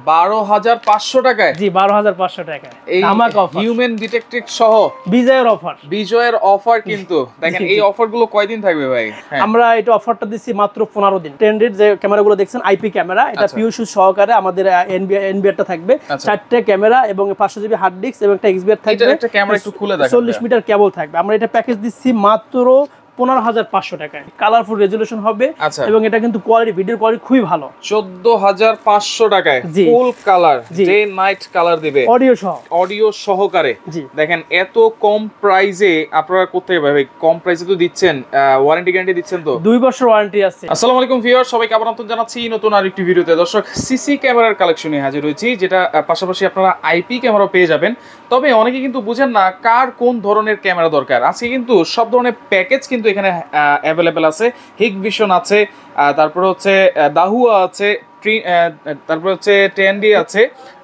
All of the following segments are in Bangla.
12,500 টাকায়। জি 12,500 টাকায় ধামাকা অফার, হিউম্যান ডিটেকটিভ সহ বিজয়ের অফার। বিজয়ের অফার কিন্তু দেখেন এই অফারগুলো কয়দিন থাকবে ভাই? আমরা এটা অফারটা দিচ্ছি মাত্র 15 দিন। ট্রেন্ডেড যে ক্যামেরাগুলো দেখছেন আইপি ক্যামেরা, এটা পিওর সুজ সহকারে আমাদের এনবিআরটা থাকবে, 4টে ক্যামেরা এবং 500 জিবি হার্ড ডিস্ক এবং একটা এক্সবিআর থাকবে। এটা একটা ক্যামেরা একটু খুলে দেখেন, 40 মিটার কেবল থাকবে। আমরা এটা প্যাকেজ দিচ্ছি মাত্র 15,500 টাকায়। কালারফুল রেজুলেশন হবে এবং এটা কিন্তু কোয়ালিটি, ভিডিও কোয়ালিটি খুবই ভালো। 14,500 টাকায় full colour, day night colour দিবে, অডিও সহ, অডিও সহকারে। দেখেন এত কম প্রাইসে আপনারা কোথায় ভাই কম প্রাইসে তো দিচ্ছেন, ওয়ারেন্টি গ্যারান্টি দিচ্ছেন তো? 2 বছর ওয়ারেন্টি আছে। আসসালামু আলাইকুম ভিউয়ার, সবাইকে আমন্ত্রণ জানাচ্ছি নতুন আরেকটি ভিডিওতে। দর্শক, সিসি ক্যামেরার কালেকশনে হাজির হয়েছি, যেটা পাশাপাশি আপনারা আইপি ক্যামেরা পেয়ে যাবেন। তবে অনেকে কিন্তু বুঝেন না কার কোন ধরনের ক্যামেরা দরকার। আজকে কিন্তু সব ধরনের প্যাকেজ কিন্তু এখানে অ্যাভেলেবেল আছে। হিগভিশন আছে, তারপরে হচ্ছে দাহুয়া আছে, তারপরে হচ্ছে টেন্ডি আছে।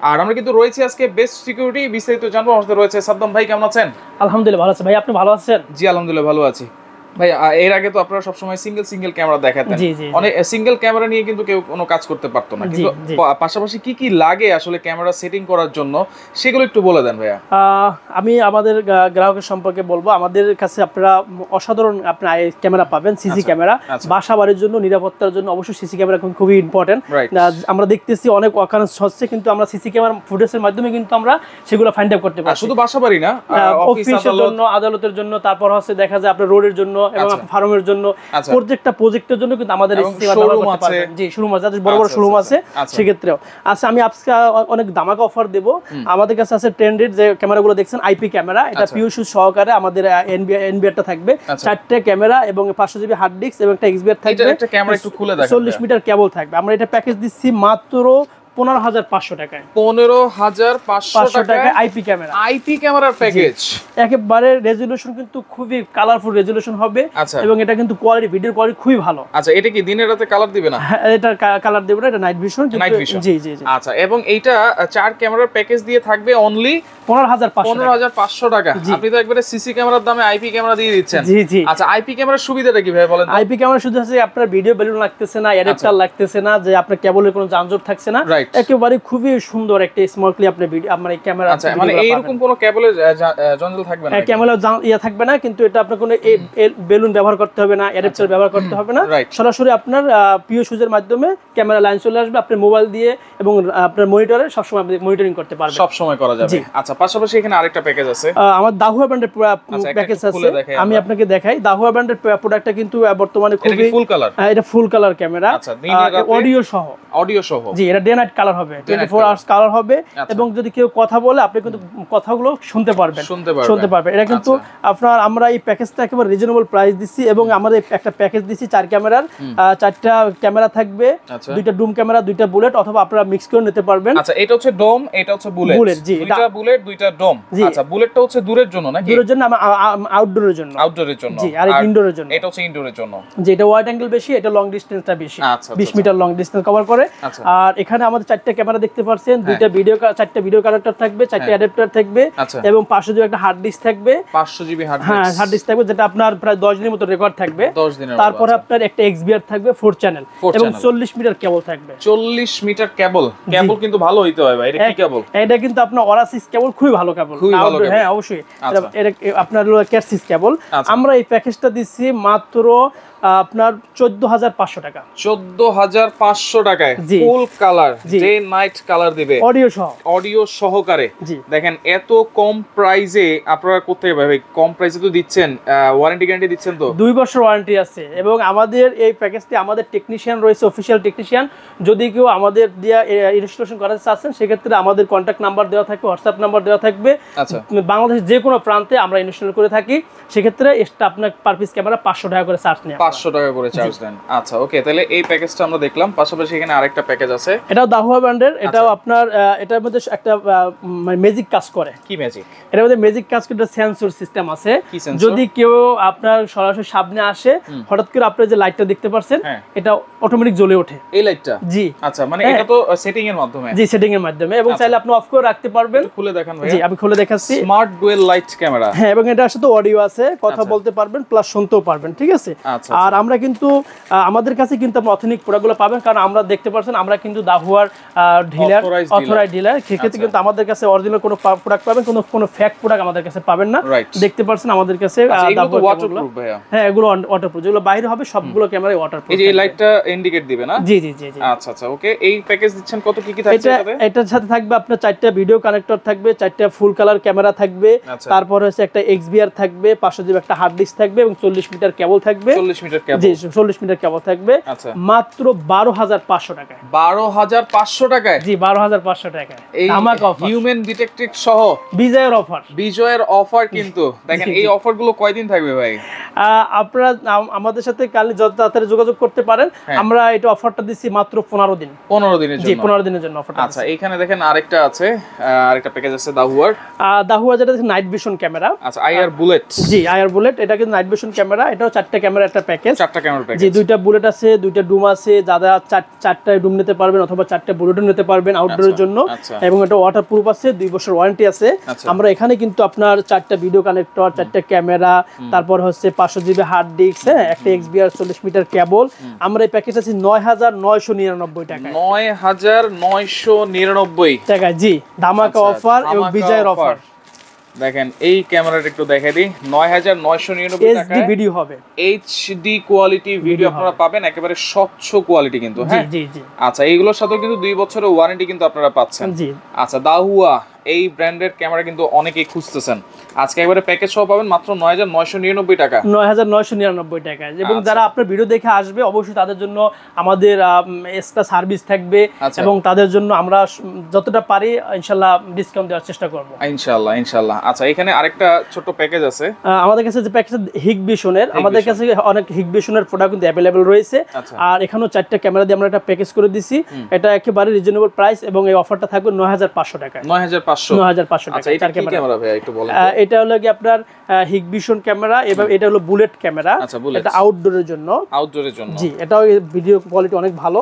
আর আমরা কিন্তু রয়েছি আজকে বেস্ট সিকিউরিটি। বিস্তারিত জানবো, আমাদের রয়েছে সাদ্দাম ভাই। কেমন আছেন? আলহামদুলিল্লাহ ভালো আছি ভাই, আপনি ভালো আছেন? জি আলহামদুলিল্লাহ ভালো আছি ভাই। এর আগে তো আপনারা সবসময় সিঙ্গেল ক্যামেরা দেখাতেন, অনেক সিঙ্গেল ক্যামেরা নিয়ে কিন্তু কেউ কোনো কাজ করতে পারতো না, কিন্তু পাশাপাশি কি কি লাগে আসলে ক্যামেরা সেটিং করার জন্য সেগুলো একটু বলে দেন ভাইয়া। আমি আমাদের গ্রাহকের সম্পর্কে বলবো, আমাদের কাছে আপনারা অসাধারণ আপনার ক্যামেরা পাবেন, সিসি ক্যামেরা। বাসা বাড়ির জন্য, নিরাপত্তার জন্য অবশ্যই সিসি ক্যামেরা খুবই ইম্পর্টেন্ট। আমরা দেখতেছি অনেক অকারেন্স হচ্ছে, কিন্তু আমরা সিসি ক্যামেরা ফুটেজের মাধ্যমে কিন্তু আমরা সেগুলো ফাইন্ড আউট করতে পারি। শুধু বাসা বাড়ি না, অফিসের জন্য, আদালতের জন্য, তারপর হচ্ছে দেখা যায় আপনার রোডের জন্য এবং ফার্মের জন্য, প্রজেক্টের জন্য কিন্তু আমাদের শোরুম আছে। জি শোরুম আছে, বড় বড় শোরুম আছে, সেক্ষেত্রেও আচ্ছা আমি আজকে অনেক ধামাকা অফার দেব। আমাদের কাছে আছে ট্রেন্ডেড যে ক্যামেরাগুলো দেখছেন আইপি ক্যামেরা, এটা পিওর সুজ সহকারে আমাদের এনবিআরটা থাকবে, 4টে ক্যামেরা এবং 500 জিবি হার্ড ডিস্ক এবং একটা এক্সবিআর থাকবে, একটা ক্যামেরা একটু খুলে দেখেন, 40 মিটার কেবল থাকবে। আমরা এটা প্যাকেজ দিচ্ছি মাত্র 15,500 টাকায়। 15,500 টাকায় আইপি ক্যামেরা, আইপি ক্যামেরার প্যাকেজ। একেবারে রেজুলেশন কিন্তু খুবই কালারফুল রেজুলেশন হবে এবং এটা কিন্তু কোয়ালিটি, ভিডিও কোয়ালিটি খুবই ভালো। আচ্ছা, এটা কি দিনের রাতে কালার দিবে না? এটা কালার দেবে না, এটা নাইট ভিশন। জি জি জি। আচ্ছা, এবং এইটা 4 ক্যামেরার প্যাকেজ দিয়ে থাকবে অনলি 15,500 টাকা। আপনি তো একবারে সিসি ক্যামেরার দামে আইপি ক্যামেরা দিয়ে দিচ্ছেন। জি জি। আচ্ছা, আইপি ক্যামেরার সুবিধাটা কি ভাই বলেন? আইপি ক্যামেরা শুধু আছে আপনার ভিডিও বেলুন লাগতেছে না, অ্যাডাপ্টার লাগতেছে না, যে আপনার কেবলের কোনো যানজট থাকছে না, একেবারে খুবই সুন্দর একটা স্মার্টলি আপনার ভিডিও আপনার এই ক্যামেরা। আচ্ছা, মানে এইরকম কোনো কেবলের জঞ্জাল থাকবে না, ক্যামেরা থাকবে না, কিন্তু এটা আপনার কোনো বেলুন ব্যবহার করতে হবে না, অ্যাডাপ্টার ব্যবহার করতে হবে না, সরাসরি আপনার পিও সুজের মাধ্যমে ক্যামেরা লাইন চলে আসবে, আপনি মোবাইল দিয়ে এবং আপনার মনিটরে সবসময় আপনি মনিটরিং করতে পারবেন, সব সময় করা যাবে। আচ্ছা, পাশাপাশি এখানে আরেকটা প্যাকেজ আছে, আমার দাহুয়া ব্র্যান্ডের প্যাকেজ আছে, আমি আপনাকে দেখাই। দাহুয়া ব্র্যান্ডের প্রোডাক্টটা কিন্তু বর্তমানে খুবই ফুল কালার, এটা ফুল কালার ক্যামেরা, অডিও সহ। অডিও সহ, জি, এটা ডে নাইট কালার হবে, 24 আওয়ার্স কালার হবে, এবং যদি কেউ কথা বলে আপনি কিন্তু কথাগুলো শুনতে পারবেন। এটা কিন্তু আপনার, আমরা এই প্যাকেজটা একেবারে রিজনেবল প্রাইস দিচ্ছি এবং আমাদের একটা প্যাকেজ দিচ্ছি 4 ক্যামেরার, 4টা ক্যামেরা থাকবে, 2টা ডুম ক্যামেরা, 2টা বুলেট, অথবা আপনারা মিক্স করে নিতে পারবেন। আচ্ছা, এটা হচ্ছে ডোম, এটা হচ্ছে বুলেট। জি, 2টা বুলেট, 2টা ডোম। আচ্ছা, বুলেটটা হচ্ছে দূরের জন্য নাকি? দূরের জন্য, আউটডোরের জন্য। জি, আর ইনডোরের জন্য। এটা হচ্ছে ইনডোরের জন্য। জি, এটা ওয়াইড অ্যাঙ্গেল বেশি, এটা লং ডিসটেন্সটা বেশি, 20 মিটার লং ডিসটেন্স কভার করে। আর এখানে আমাদের 4টা ক্যামেরা দেখতে পাচ্ছেন, 4টা ভিডিও কানেক্টর থাকবে, 4টা অ্যাডাপ্টার থাকবে এবং 500 জিবি একটা হার্ড ডিস্ক থাকবে, 500 জিবি হার্ড ডিস্ক থাকবে, যেটা আপনার প্রায় 10 দিনের মতো রেকর্ড থাকবে। তারপরে আপনার একটা এক্সবিআর থাকবে 4 চ্যানেল এবং 40 মিটার কেবল থাকবে। 40 মিটার কেবল কিন্তু ভালো হইতে হয় ভাই। এটা কি কেবল? এটা কিন্তু আপনার ওরাসিস কেবল, খুবই ভালো কেবল। হ্যাঁ অবশ্যই, এটা আপনার ক্যাটসিস কেবল। আমরা এই প্যাকেজটা দিচ্ছি মাত্র আপনার 14,500 টাকা। 14,500 টাকায় full colour, day night colour দিবে, অডিও সহকারে। দেখেন এত কম প্রাইসে আপনারা কোথায় ভাই কম প্রাইসে তো দিচ্ছেন, ওয়ারেন্টি গ্যারান্টি দিচ্ছেন তো? 2 বছর ওয়ারেন্টি আছে এবং আমাদের এই প্যাকেজটি, আমাদের টেকনিশিয়ান রয়েছে, অফিশিয়াল টেকনিশিয়ান। যদি কেউ আমাদের দিয়ে ইনস্টলেশন করাতে চাচ্ছেন, সেক্ষেত্রে আমাদের কন্ট্যাক্ট নাম্বার দেওয়া থাকবে, হোয়াটসঅ্যাপ নাম্বার দেওয়া থাকবে। বাংলাদেশের যে কোনো প্রান্তে আমরা ইনস্টল করে থাকি। সেক্ষেত্রে আপনার পার পিস ক্যামেরা 500 টাকা করে চার্জ নেয়, 500 টাকা করে চার্জ দেন। আচ্ছা, ওকে, তাহলে এই প্যাকেজটা আমরা দেখলাম। পাশাপাশি এখানে আরেকটা প্যাকেজ আছে, এটাও দাহুয়া ব্র্যান্ডের। এটাও আপনার, এটার মধ্যে একটা ম্যাজিক কাজ করে। কি ম্যাজিক? এটার মধ্যে ম্যাজিক কাজ করে, সেন্সর সিস্টেম আছে। যদি কেউ আপনার সরাসরি সামনে আসে, হঠাৎ করে আপনি যে লাইটটা দেখতে পাচ্ছেন, এটা অটোমেটিক জ্বলে ওঠে, এই লাইটটা। জি, আচ্ছা, মানে এটা তো সেটিং এর মাধ্যমে। জি, সেটিং এর মাধ্যমে, এবং চাইলে আপনি অফ করে রাখতে পারবেন। খুলে দেখান ভাই। জি, আমি খুলে দেখাচ্ছি। Smart dual light camera. হ্যাঁ, এবং এটার সাথে অডিও আছে, কথা বলতে পারবেন প্লাস শুনতেও পারবেন, ঠিক আছে? আর আমরা কিন্তু আমাদের কাছে কিন্তু আপনি অথেন্টিক প্রোডাক্টগুলো পাবেন, কারণ আমরা দেখতে পাচ্ছেন আমরা কিন্তু দাহুয়ার ডিলার, অথরাইজড ডিলার। সেক্ষেত্রে কিন্তু আমাদের কাছে অরিজিনাল কোনো প্রোডাক্ট পাবেন, কোনো ফেক প্রোডাক্ট আমাদের কাছে পাবেন না। দেখতে পাচ্ছেন আমাদের কাছে হ্যাঁ, এগুলো ওয়াটারপ্রুফ, যেগুলো বাইরে হবে সবগুলো ক্যামেরায় ওয়াটারপ্রুফ। এই যে লাইটটা ইন্ডিকেট দিবে না? জি জি জি। আচ্ছা আচ্ছা, ওকে। এই প্যাকেজ দিচ্ছেন কত, কি কি থাকছে এটাতে? এটার সাথে থাকবে আপনার 4টা ভিডিও কানেক্টর থাকবে, 4টা ফুল কালার ক্যামেরা থাকবে, তারপর হচ্ছে একটা XBR থাকবে, 500 জিবি একটা হার্ড ডিস্ক থাকবে এবং 40 মিটার কেবল থাকবে। 40 মিটার কেবল? জি, 40 মিটার কেবল থাকবে মাত্র 12,500 টাকায়। 12,500 টাকায়? জি, 12,500 টাকায়। আমাকে অফার হিউম্যান ডিটেকটিভ সহ বিজয়ের অফার, বিজয়ের অফার। কিন্তু দেখেন এই অফারগুলো কয়দিন থাকবে ভাই? আপনারা আমাদের সাথে কাল যত তাড়াতাড়ি যোগাযোগ করতে পারেন। আমরা এটা অফারটা দিচ্ছি মাত্র 15 দিন। 15 দিনের জন্য? জি, 15 দিনের জন্য অফারটা। আচ্ছা, এখানে দেখেন আরেকটা আছে, আরেকটা প্যাকেজ আছে দাহুয়ার। দাহুয়ার যেটা নাইট ভিশন ক্যামেরা। আচ্ছা, আইআর বুলেট? জি, আইআর বুলেট। এটা কিন্তু নাইট ভিশন ক্যামেরা, এটাও 4টা ক্যামেরা একটা প্যাকেজ। 4টা ক্যামেরা প্যাকেজ? জি, 2টা বুলেট আছে, 2টা ডুম আছে। যারা 4টা ডুম নিতে পারবেন অথবা 4টা বুলেটও নিতে পারবেন আউটডোরের জন্য। এবং এটা ওয়াটারপ্রুফ আছে, 2 বছর ওয়ারেন্টি আছে। আমরা এখানে কিন্তু আপনার 4টা ভিডিও কানেক্টর, 4টা ক্যামেরা, তারপর হচ্ছে 500 জিবি হার্ড ডিস্ক, হ্যাঁ, একটা XBR 40 মিটার কেবল। আমরা এই প্যাকেজ আছে 9,999 টাকা। 9,999 টাকা? জি, ধামাকা অফার এবং বিজয়ের অফার। দেখেন এই ক্যামেরাটা একটু দেখাই দিই। 9,999 টাকা এইচডি ভিডিও হবে, এইচডি কোয়ালিটি ভিডিও আপনারা পাবেন, একেবারে স্বচ্ছ কোয়ালিটি কিন্তু। হ্যাঁ জি জি। আচ্ছা, এইগুলোর সাথে কিন্তু 2 বছরের ওয়ারেন্টি কিন্তু আপনারা পাচ্ছেন। জি। আচ্ছা, দাহুয়া এই ব্র্যান্ডের ক্যামেরা কিন্তু অনেকেই খুঁজতেছেন, আজকে একবারে প্যাকেজ সহ পাবেন মাত্র 9,999 টাকা। 9,999 টাকা। এবং যারা আপনার ভিডিও দেখে আসবে অবশ্যই তাদের জন্য আমাদের এক্সট্রা সার্ভিস থাকবে, এবং তাদের জন্য আমরা যতটা পারি ইনশাআল্লাহ ডিসকাউন্ট দেওয়ার চেষ্টা করব ইনশাআল্লাহ ইনশাআল্লাহ। আচ্ছা, এখানে আরেকটা ছোট প্যাকেজ আছে আমাদের কাছে, যে প্যাকেজ হিগভিশনের। আমাদের কাছে অনেক হিগভিশনের প্রোডাক্ট কিন্তু अवेलेबल রয়েছে। আর এখানেও 4টা ক্যামেরা দিয়ে আমরা একটা প্যাকেজ করে দিছি। এটা একেবারে রিজনেবল প্রাইস এবং এই অফারটা থাকবে 9,500 টাকা। 9,500 টাকা। এটা কি ক্যামেরা ভাই একটু বলেন? এটা হলো কি আপনার হিগভিশন ক্যামেরা, এবং এটা হলো বুলেট ক্যামেরা। এটা আউটডোরের জন্য। আউটডোরের জন্য? জি, এটাও ভিডিও কোয়ালিটি অনেক ভালো।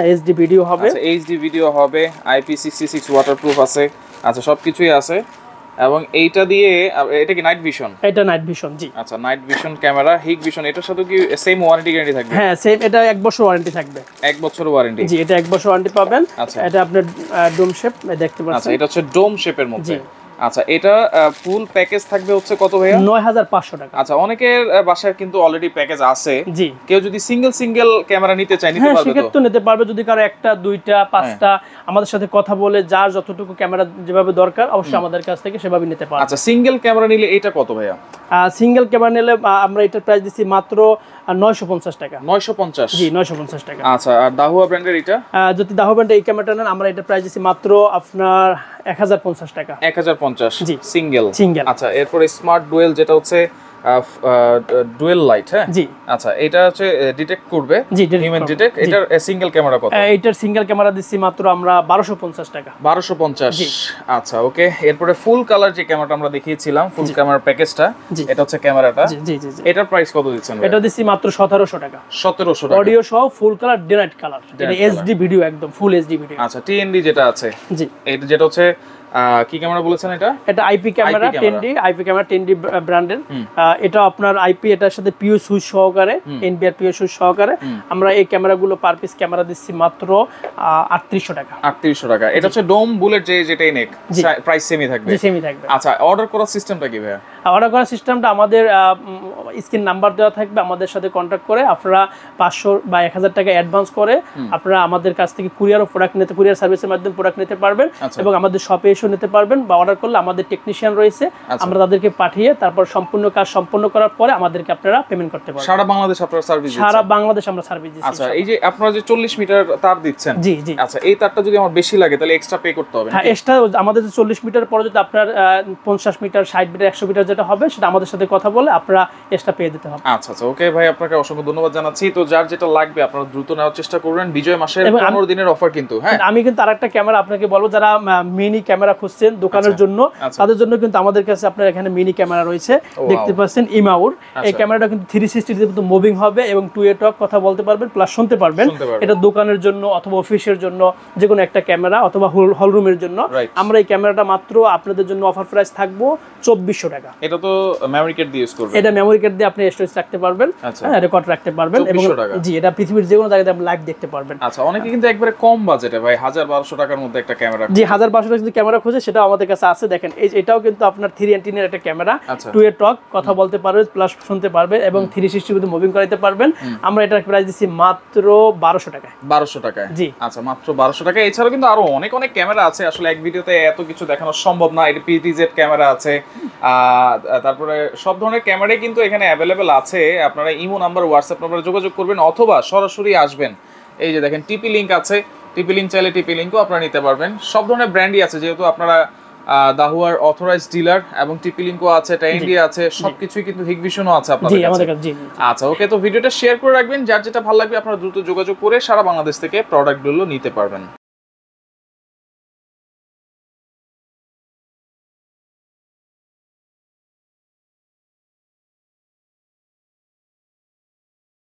এইচডি ভিডিও হবে। আচ্ছা, এইচডি ভিডিও হবে, IP66 ওয়াটারপ্রুফ আছে। আচ্ছা, সবকিছুই আছে। এবং এইটা দিয়ে, এটা কি নাইট ভিশন? এটা নাইট ভিশন, জি। আচ্ছা, নাইট ভিশন ক্যামেরা, হিগভিশন। এটার সাথে কি সেম ওয়ারেন্টি গ্যারান্টি থাকবে? হ্যাঁ, সেম। এটা 1 বছর ওয়ারেন্টি থাকবে। 1 বছর ওয়ারেন্টি? জি, এটা 1 বছর ওয়ারেন্টি পাবেন। আচ্ছা, এটা আপনার ডোম শেপ দেখতে পাচ্ছেন। আচ্ছা, এটা হচ্ছে ডোম শেপের মধ্যে। আচ্ছা, এটা ফুল প্যাকেজ থাকবে হচ্ছে কত ভাইয়া? 9,500 টাকা। আচ্ছা, অনেকের বাসায় কিন্তু অলরেডি প্যাকেজ আছে। জি। কেউ যদি সিঙ্গেল ক্যামেরা নিতে চায়, নিতে পারবে তো? সেক্ষেত্রে নিতে পারবে, যদি কারো 1টা 2টা 5টা আমাদের সাথে কথা বলে যার যতটুকু ক্যামেরা যেভাবে দরকার অবশ্যই আমাদের কাছ থেকে সেভাবে নিতে পারবে। আচ্ছা, সিঙ্গেল ক্যামেরা নিলে এটা কত ভাইয়া? সিঙ্গেল ক্যামেরা নিলে আমরা এটার প্রাইস দিচ্ছি মাত্র 950 টাকা। 950? জি, 950 টাকা। আচ্ছা, আর দাহুয়া ব্র্যান্ডের এটা? যদি দাহুয়া ব্র্যান্ডের এই ক্যামেরাটা নেন আমরা এটার প্রাইস দিচ্ছি মাত্র আপনার 1050 টাকা। 1050? জি, সিঙ্গেল। আচ্ছা, এরপরে স্মার্ট ডুয়েল, যেটা হচ্ছে ডুয়েল লাইট। হ্যাঁ, জি। আচ্ছা, এটা হচ্ছে ডিটেক্ট করবে, হিউম্যান ডিটেক্ট। এটার সিঙ্গেল ক্যামেরা কত? এটার সিঙ্গেল ক্যামেরা দিচ্ছি মাত্র আমরা 1250 টাকা। 1250? আচ্ছা, ওকে। এরপরে ফুল কালার যে ক্যামেরাটা আমরা দেখিয়েছিলাম, ফুল ক্যামেরা প্যাকেজটা, এটা হচ্ছে ক্যামেরাটা। জি জি জি। এটার প্রাইস কত দিচ্ছেন? এটা দিচ্ছি মাত্র 1700 টাকা। 1700 টাকা অডিও সহ, full colour, day night colour. এটা এইচডি ভিডিও, একদম ফুল এইচডি ভিডিও। আচ্ছা, টিএনডি যেটা আছে, জি, এটা যেটা হচ্ছে কি ক্যামেরা বলেছেন? এটা IP camera, 10D IP camera, 10D ব্র্যান্ডের। এটা আপনার আইপি, এটার সাথে পিও সুইচ সহকারে, এনবিআর পিও সুইচ সহকারে আমরা এই ক্যামেরাগুলো পার পিস ক্যামেরা দিচ্ছি মাত্র 3800 টাকা। 3800 টাকা। এটা হচ্ছে ডোম বুলেট, যেটাই নেক প্রাইস সেমই থাকবে? জি, সেমই থাকবে। আচ্ছা, অর্ডার করার সিস্টেমটা কি ভাইয়া? অর্ডার করার সিস্টেমটা আমাদের স্ক্রিন নাম্বার দেওয়া থাকবে, আমাদের সাথে কন্ট্যাক্ট করে আপনারা 500 বা 1000 টাকা অ্যাডভান্স করে আপনারা আমাদের কাছ থেকে কুরিয়ার সার্ভিসের মাধ্যমে প্রোডাক্ট নিতে পারবেন, এবং আমাদের শপে এসে নিতে পারবেন, বা অর্ডার করলে আমাদের টেকনিশিয়ান রয়েছে, আমরা তাদেরকে পাঠিয়ে তারপর সম্পূর্ণ কাজ সম্পন্ন করার পরে আমাদেরকে আপনারা পেমেন্ট করতে পারবেন। সারা বাংলাদেশ আপনারা সার্ভিস দিচ্ছেন? সারা বাংলাদেশ আমরা সার্ভিস দিচ্ছি। আচ্ছা, এই যে আপনারা যে 40 মিটার তার দিচ্ছেন, জি জি, আচ্ছা, এই তারটা যদি আমার বেশি লাগে তাহলে এক্সট্রা পে করতে হবে? হ্যাঁ, এক্সট্রা আমাদের 40 মিটার পরে যদি আপনার 50 মিটার, 60 মিটার, 100 মিটার যেটা হবে সেটা আমাদের সাথে কথা বলে আপনারা এক্সট্রা পে দিতে হবে। আচ্ছা আচ্ছা, ওকে ভাই, আপনাকে অসংখ্য ধন্যবাদ জানাচ্ছি। তো যার যেটা লাগবে আপনারা দ্রুত নেওয়ার চেষ্টা করবেন, বিজয় মাসের 15 দিনের অফার কিন্তু। হ্যাঁ, আমি কিন্তু আরেকটা ক্যামেরা আপনাকে বলবো, যারা মিনি ক্যামেরা খুঁজছেন দোকানের জন্য, তাদের জন্য কিন্তু আমাদের কাছে আপনার এখানে মিনি ক্যামেরা রয়েছে, দেখতে পাচ্ছেন ইমাউর। এই ক্যামেরাটা কিন্তু 360 ডিগ্রি মুভিং হবে এবং টু এ টক কথা বলতে পারবেন, প্লাস শুনতে পারবেন। এটা দোকানের জন্য অথবা অফিসের জন্য যে কোনো একটা ক্যামেরা, অথবা হল রুমের জন্য। আমরা এই ক্যামেরাটা মাত্র আপনাদের জন্য অফার প্রাইস থাকবো 2400 টাকা। এটা তো মেমরি কার্ড দিয়ে ইউজ করবেন। এটা মেমরি কার্ড দিয়ে আপনি স্টোরেজ রাখতে পারবেন, হ্যাঁ রেকর্ড রাখতে পারবেন এবং জি এটা পৃথিবীর যে কোনো জায়গায় আপনি লাইভ দেখতে পারবেন। আচ্ছা, অনেকে কিন্তু একবারে কম বাজেটে ভাই 1000-1200 টাকার মধ্যে একটা ক্যামেরা, জি 1000-1200 টাকা যদি ক্যামেরা খোঁজে সেটা আমাদের কাছে আছে। দেখেন এটাও কিন্তু আপনার 3 অ্যান্টিনার একটা ক্যামেরা, 2 এর টক, কথা বলতে পারবে প্লাস শুনতে পারবে এবং 360 ডিগ্রি মুভিং করাতে পারবেন। আমরা এটার প্রাইস দিচ্ছি মাত্র 1200 টাকায়। 1200 টাকায়, জি আচ্ছা মাত্র 1200 টাকায়। এছাড়াও কিন্তু আরো অনেক ক্যামেরা আছে, আসলে এক ভিডিওতে এত কিছু দেখানো সম্ভব না। এটা PTZ ক্যামেরা আছে, তারপরে সব ধরনের ক্যামেরাই কিন্তু এখানে অ্যাভেলেবেল আছে। আপনারা ইমো নাম্বার, হোয়াটসঅ্যাপ নাম্বারে যোগাযোগ করবেন অথবা সরাসরি আসবেন। এই যে দেখেন টিপি লিংক আছে, টিপি লিংক চাইলে টিপি লিংকও আপনারা নিতে পারবেন। সব ধরনের ব্র্যান্ডই আছে, যেহেতু আপনারা দাহুয়ার অথরাইজড ডিলার এবং টিপি লিংকও আছে, টাইন্ডি আছে, সবকিছুই কিন্তু হিগভিশনও আছে আপনাদের কাছে। জি আমাদের কাছে, জি। আচ্ছা ওকে, তো ভিডিওটা শেয়ার করে রাখবেন, যার যেটা ভালো লাগবে আপনারা দ্রুত যোগাযোগ করে সারা বাংলাদেশ থেকে প্রোডাক্টগুলো নিতে পারবেন।